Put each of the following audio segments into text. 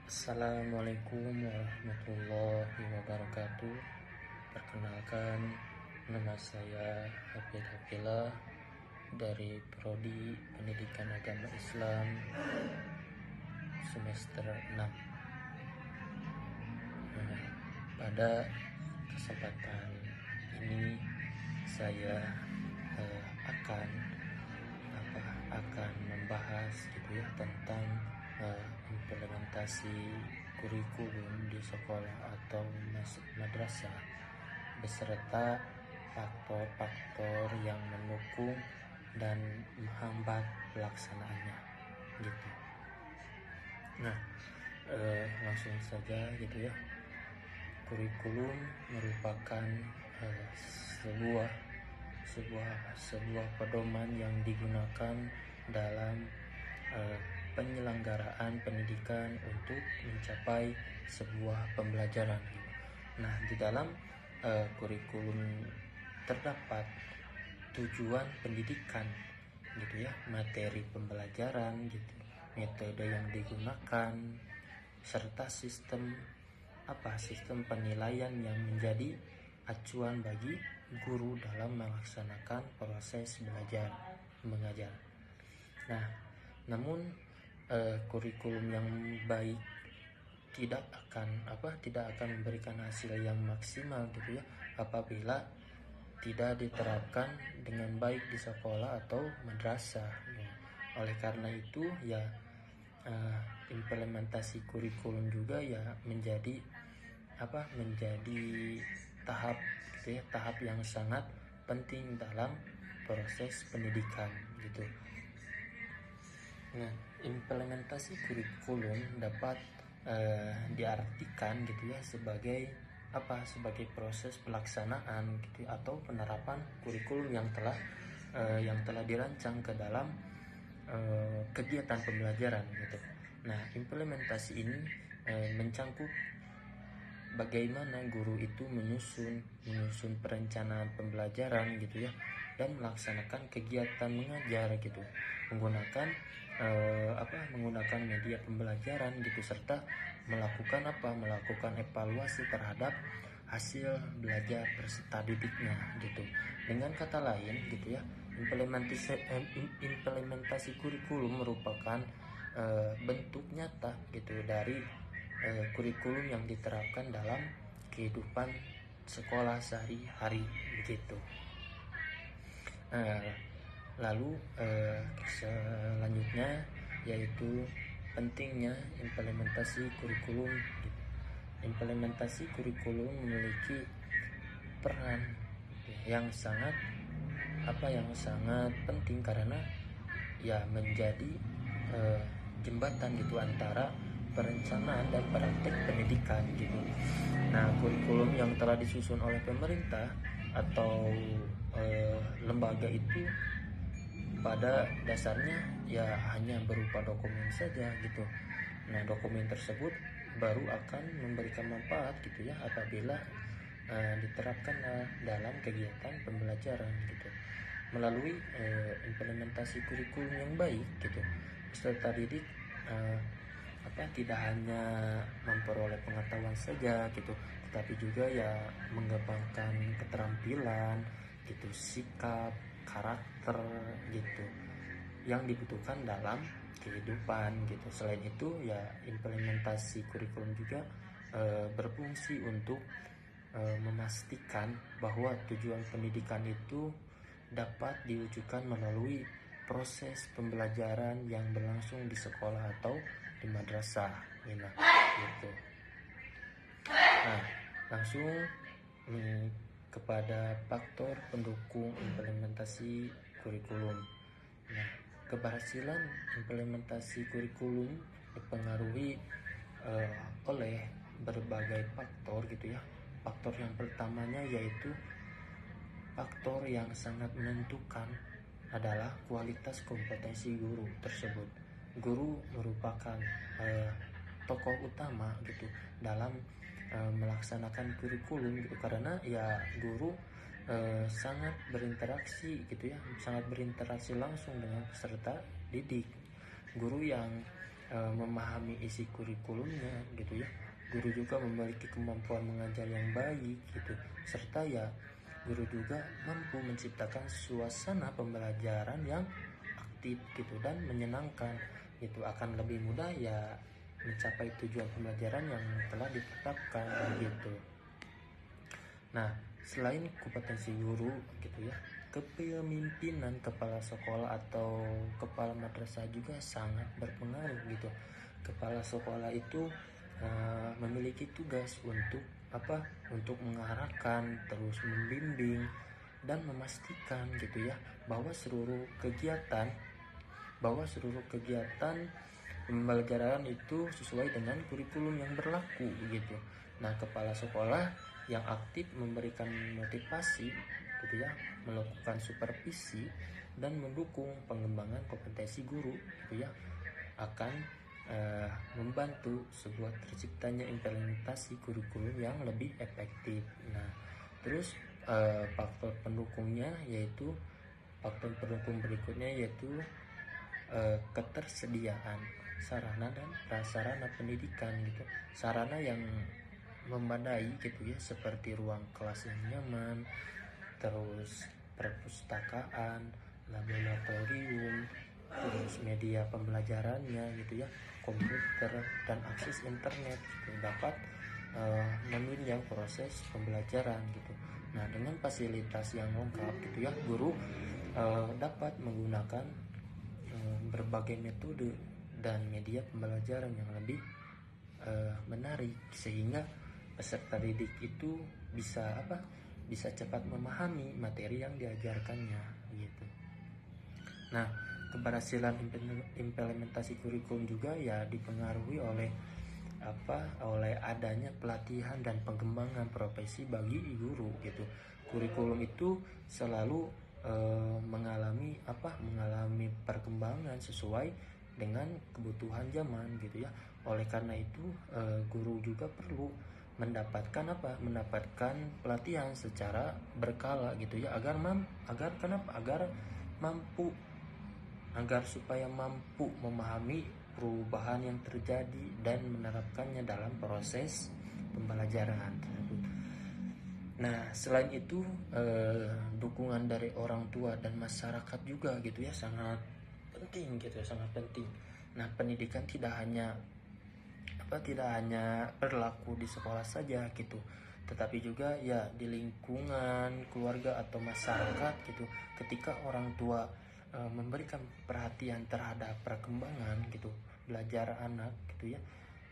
Assalamualaikum warahmatullahi wabarakatuh. Perkenalkan, nama saya Hafid Hafila dari Prodi Pendidikan Agama Islam semester 6. Pada kesempatan ini saya akan membahas tentang implementasi kurikulum di sekolah atau madrasah beserta faktor-faktor yang mendukung dan menghambat pelaksanaannya gitu. Nah, langsung saja Kurikulum merupakan sebuah pedoman yang digunakan dalam penyelenggaraan pendidikan untuk mencapai sebuah pembelajaran. Nah, di dalam kurikulum terdapat tujuan pendidikan materi pembelajaran metode yang digunakan serta sistem penilaian yang menjadi acuan bagi guru dalam melaksanakan proses belajar mengajar. Nah, namun kurikulum yang baik tidak akan memberikan hasil yang maksimal apabila tidak diterapkan dengan baik di sekolah atau madrasah. Oleh karena itu implementasi kurikulum juga menjadi tahap yang sangat penting dalam proses pendidikan gitu. Nah, implementasi kurikulum dapat diartikan sebagai proses pelaksanaan atau penerapan kurikulum yang telah dirancang ke dalam kegiatan pembelajaran gitu. Nah, implementasi ini mencangkup bagaimana guru itu menyusun perencanaan pembelajaran dan melaksanakan kegiatan mengajar menggunakan media pembelajaran serta melakukan evaluasi terhadap hasil belajar peserta didiknya Dengan kata lain implementasi kurikulum merupakan bentuk nyata dari kurikulum yang diterapkan dalam kehidupan sekolah sehari-hari begitu. Lalu selanjutnya yaitu pentingnya implementasi kurikulum. Implementasi kurikulum memiliki peran yang sangat penting karena menjadi jembatan antara perencanaan dan praktek pendidikan Nah, kurikulum yang telah disusun oleh pemerintah atau lembaga itu pada dasarnya hanya berupa dokumen saja Nah, dokumen tersebut baru akan memberikan manfaat apabila diterapkan dalam kegiatan pembelajaran Melalui implementasi kurikulum yang baik peserta didik tidak hanya memperoleh pengetahuan saja tetapi juga mengembangkan keterampilan sikap, karakter yang dibutuhkan dalam kehidupan Selain itu implementasi kurikulum juga berfungsi untuk memastikan bahwa tujuan pendidikan itu dapat diwujudkan melalui proses pembelajaran yang berlangsung di sekolah atau di madrasah Nah, langsung kepada faktor pendukung implementasi kurikulum. Nah, keberhasilan implementasi kurikulum dipengaruhi oleh berbagai faktor Faktor yang pertamanya yaitu faktor yang sangat menentukan adalah kualitas kompetensi guru tersebut. Guru merupakan tokoh utama dalam melaksanakan kurikulum karena guru sangat berinteraksi sangat berinteraksi langsung dengan peserta didik. Guru yang memahami isi kurikulumnya gitu ya. Guru juga memiliki kemampuan mengajar yang baik gitu, serta ya guru juga mampu menciptakan suasana pembelajaran yang aktif gitu dan menyenangkan gitu. Akan lebih mudah ya mencapai tujuan pembelajaran yang telah ditetapkan gitu. Nah, selain kompetensi guru gitu ya, kepemimpinan kepala sekolah atau kepala madrasah juga sangat berpengaruh gitu. Kepala sekolah itu memiliki tugas untuk apa? Untuk mengarahkan, terus membimbing dan memastikan gitu ya bahwa seluruh kegiatan pembelajaran itu sesuai dengan kurikulum yang berlaku gitu. Nah, kepala sekolah yang aktif memberikan motivasi gitu ya, melakukan supervisi dan mendukung pengembangan kompetensi guru gitu ya, akan membantu sebuah terciptanya implementasi kurikulum yang lebih efektif. Nah, terus faktor pendukung berikutnya yaitu ketersediaan sarana dan prasarana pendidikan gitu. Sarana yang memadai gitu ya, seperti ruang kelas yang nyaman, terus perpustakaan, laboratorium, terus media pembelajarannya gitu ya, komputer dan akses internet gitu, dapat menunjang proses pembelajaran gitu. Nah, dengan fasilitas yang lengkap gitu ya, guru dapat menggunakan berbagai metode dan media pembelajaran yang lebih menarik, sehingga peserta didik itu bisa cepat memahami materi yang diajarkannya gitu. Nah, keberhasilan implementasi kurikulum juga ya dipengaruhi oleh adanya pelatihan dan pengembangan profesi bagi guru gitu. Kurikulum itu selalu mengalami perkembangan sesuai dengan kebutuhan zaman gitu ya. Oleh karena itu guru juga perlu mendapatkan pelatihan secara berkala gitu ya, agar supaya mampu memahami perubahan yang terjadi dan menerapkannya dalam proses pembelajaran tersebut. Nah, selain itu dukungan dari orang tua dan masyarakat juga gitu ya sangat penting gitu ya, sangat penting. Nah, pendidikan tidak hanya berlaku di sekolah saja gitu, tetapi juga ya di lingkungan keluarga atau masyarakat gitu. Ketika orang tua memberikan perhatian terhadap perkembangan gitu belajar anak gitu ya,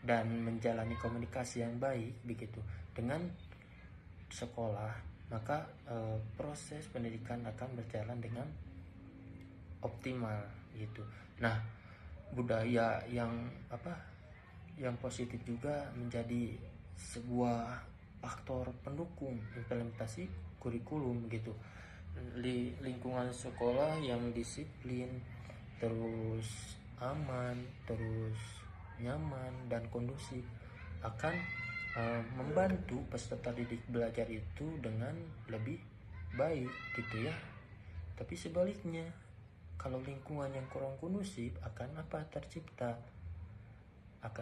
dan menjalani komunikasi yang baik begitu dengan sekolah, maka proses pendidikan akan berjalan dengan optimal gitu. Nah, budaya yang positif juga menjadi sebuah faktor pendukung implementasi kurikulum gitu. Lingkungan sekolah yang disiplin, terus aman, terus nyaman dan kondusif akan membantu peserta didik belajar itu dengan lebih baik gitu ya. Tapi sebaliknya, kalau lingkungan yang kurang kondusif akan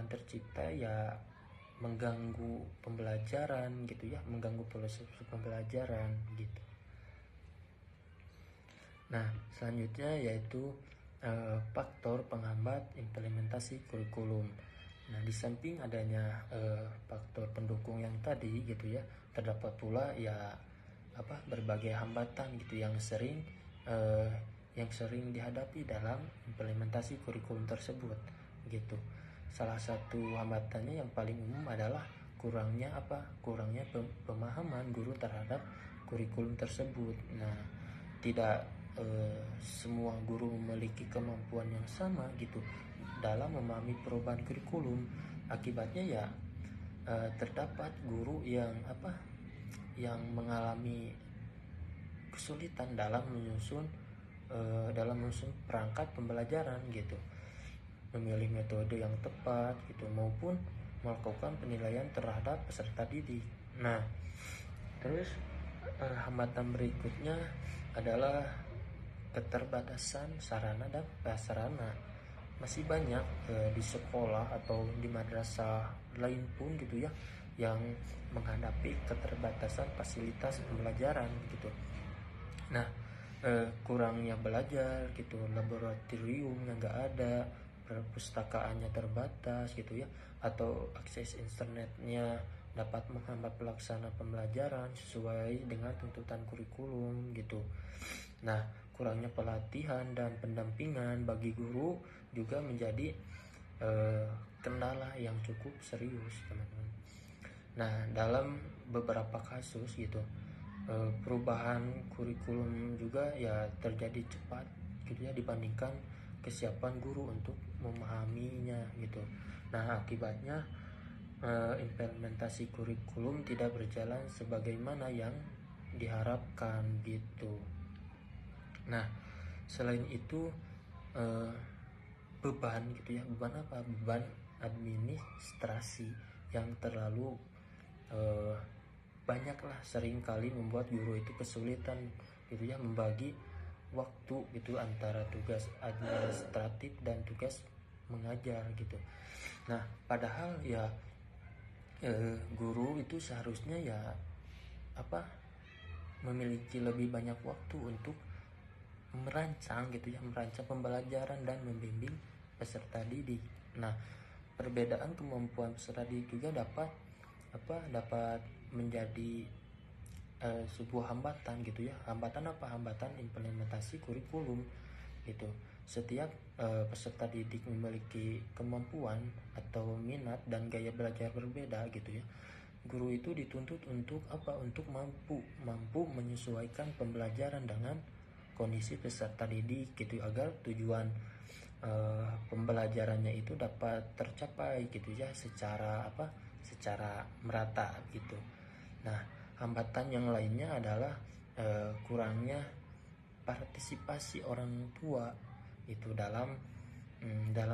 tercipta ya mengganggu pembelajaran gitu ya, mengganggu proses pembelajaran gitu. Nah, selanjutnya yaitu faktor penghambat implementasi kurikulum. Nah, di samping adanya faktor pendukung yang tadi gitu ya, terdapat pula ya berbagai hambatan gitu yang sering dihadapi dalam implementasi kurikulum tersebut gitu. Salah satu hambatannya yang paling umum adalah kurangnya pemahaman guru terhadap kurikulum tersebut. Nah, tidak semua guru memiliki kemampuan yang sama gitu dalam memahami perubahan kurikulum. Akibatnya ya terdapat guru yang mengalami kesulitan dalam menyusun perangkat pembelajaran gitu, memilih metode yang tepat gitu, maupun melakukan penilaian terhadap peserta didik. Nah, terus hambatan berikutnya adalah keterbatasan sarana dan prasarana. masih banyak di sekolah atau di madrasah lain pun gitu ya yang menghadapi keterbatasan fasilitas pembelajaran gitu. Nah, kurangnya belajar gitu, laboratoriumnya nggak ada, perpustakaannya terbatas gitu ya, atau akses internetnya dapat menghambat pelaksana pembelajaran sesuai dengan tuntutan kurikulum gitu. Nah, kurangnya pelatihan dan pendampingan bagi guru juga menjadi kendala yang cukup serius, teman-teman. Nah, dalam beberapa kasus gitu, perubahan kurikulum juga ya terjadi cepat gitu ya dibandingkan kesiapan guru untuk memahaminya gitu. Nah, akibatnya implementasi kurikulum tidak berjalan sebagaimana yang diharapkan gitu. Nah, selain itu beban gitu ya, beban apa? Beban administrasi yang terlalu banyaklah seringkali membuat guru itu kesulitan gitu ya membagi waktu gitu antara tugas administratif dan tugas mengajar gitu. Nah, padahal ya guru itu seharusnya ya memiliki lebih banyak waktu untuk merancang gitu ya, merancang pembelajaran dan membimbing peserta didik. Nah, perbedaan kemampuan peserta didik juga dapat menjadi sebuah hambatan gitu ya. Hambatan apa? Hambatan implementasi kurikulum gitu. Setiap peserta didik memiliki kemampuan atau minat dan gaya belajar berbeda gitu ya. Guru itu dituntut untuk Untuk mampu menyesuaikan pembelajaran dengan kondisi peserta didik gitu agar tujuan pembelajarannya itu dapat tercapai gitu ya secara merata gitu. Nah, hambatan yang lainnya adalah kurangnya partisipasi orang tua itu dalam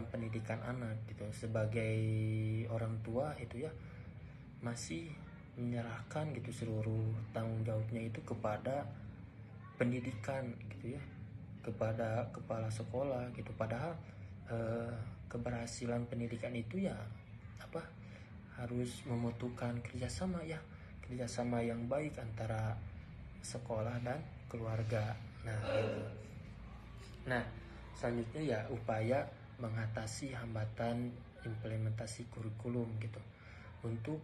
pendidikan anak gitu. Sebagai orang tua itu ya masih menyerahkan gitu seluruh tanggung jawabnya itu kepada pendidikan gitu ya, kepada kepala sekolah gitu. Padahal keberhasilan pendidikan itu ya harus membutuhkan kerjasama yang baik antara sekolah dan keluarga. Nah, gitu. Nah, selanjutnya ya upaya mengatasi hambatan implementasi kurikulum gitu. Untuk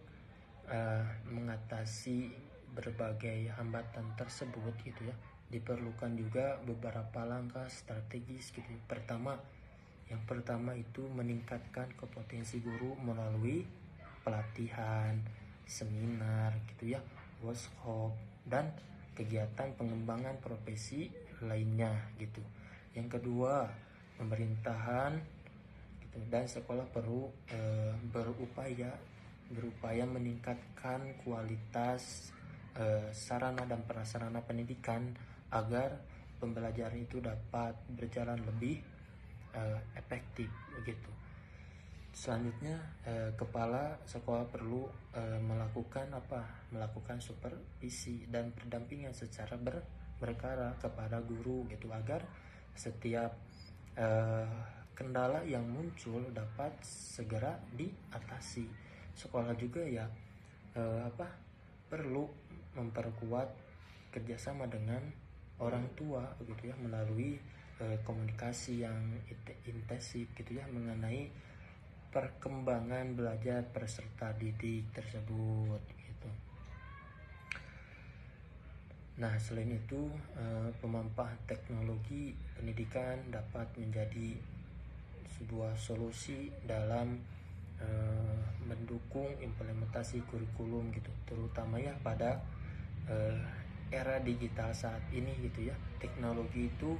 mengatasi berbagai hambatan tersebut gitu ya, diperlukan juga beberapa langkah strategis gitu. Yang pertama itu meningkatkan kompetensi guru melalui pelatihan, seminar gitu ya, workshop dan kegiatan pengembangan profesi lainnya gitu. Yang kedua, pemerintahan gitu dan sekolah perlu berupaya meningkatkan kualitas sarana dan prasarana pendidikan agar pembelajaran itu dapat berjalan lebih efektif begitu. Selanjutnya kepala sekolah perlu melakukan supervisi dan pendampingan secara berkala kepada guru gitu agar setiap kendala yang muncul dapat segera diatasi. Sekolah juga ya perlu memperkuat kerjasama dengan orang tua gitu ya melalui komunikasi yang intensif gitu ya mengenai perkembangan belajar peserta didik tersebut gitu. Nah, selain itu pemanfaatan teknologi pendidikan dapat menjadi sebuah solusi dalam mendukung implementasi kurikulum gitu, terutama ya pada era digital saat ini gitu ya. Teknologi itu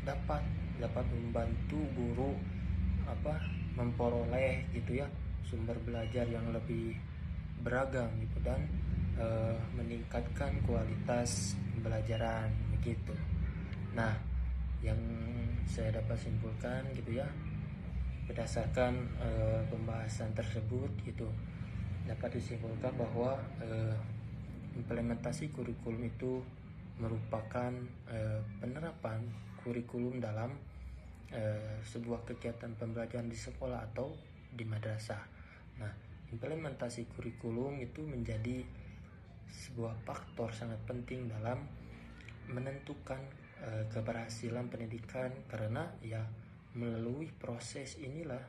dapat membantu guru memperoleh gitu ya sumber belajar yang lebih beragam gitu dan meningkatkan kualitas pembelajaran begitu. Nah, yang saya dapat simpulkan gitu ya berdasarkan pembahasan tersebut gitu dapat disimpulkan bahwa implementasi kurikulum itu merupakan penerapan kurikulum dalam sebuah kegiatan pembelajaran di sekolah atau di madrasah. Nah, implementasi kurikulum itu menjadi sebuah faktor sangat penting dalam menentukan keberhasilan pendidikan, karena ya melalui proses inilah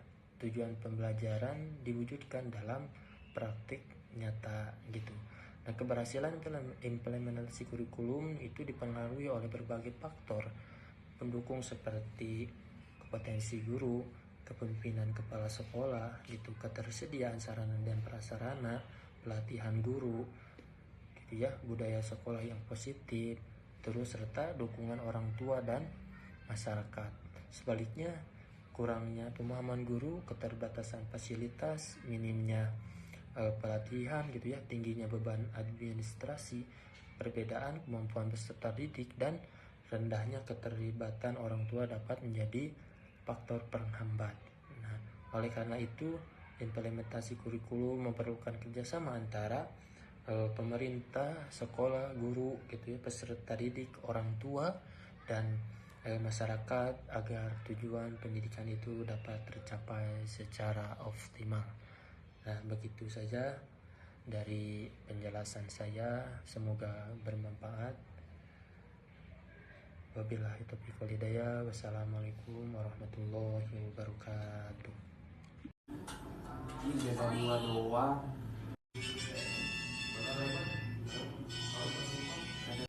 tujuan pembelajaran diwujudkan dalam praktik nyata gitu. Nah, keberhasilan dalam implementasi kurikulum itu dipengaruhi oleh berbagai faktor pendukung seperti kompetensi guru, kepemimpinan kepala sekolah gitu, ketersediaan sarana dan prasarana, pelatihan guru gitu ya, budaya sekolah yang positif, terus serta dukungan orang tua dan masyarakat. Sebaliknya, kurangnya pemahaman guru, keterbatasan fasilitas, minimnya pelatihan gitu ya, tingginya beban administrasi, perbedaan kemampuan peserta didik, dan rendahnya keterlibatan orang tua dapat menjadi faktor penghambat. Nah, oleh karena itu, implementasi kurikulum memerlukan kerjasama antara pemerintah, sekolah, guru, gitu ya, peserta didik, orang tua, dan masyarakat agar tujuan pendidikan itu dapat tercapai secara optimal. Nah, begitu saja dari penjelasan saya, semoga bermanfaat. Wabillahi taufiq wal hidayah. Wassalamualaikum warahmatullahi wabarakatuh. Ini biasa dua doang.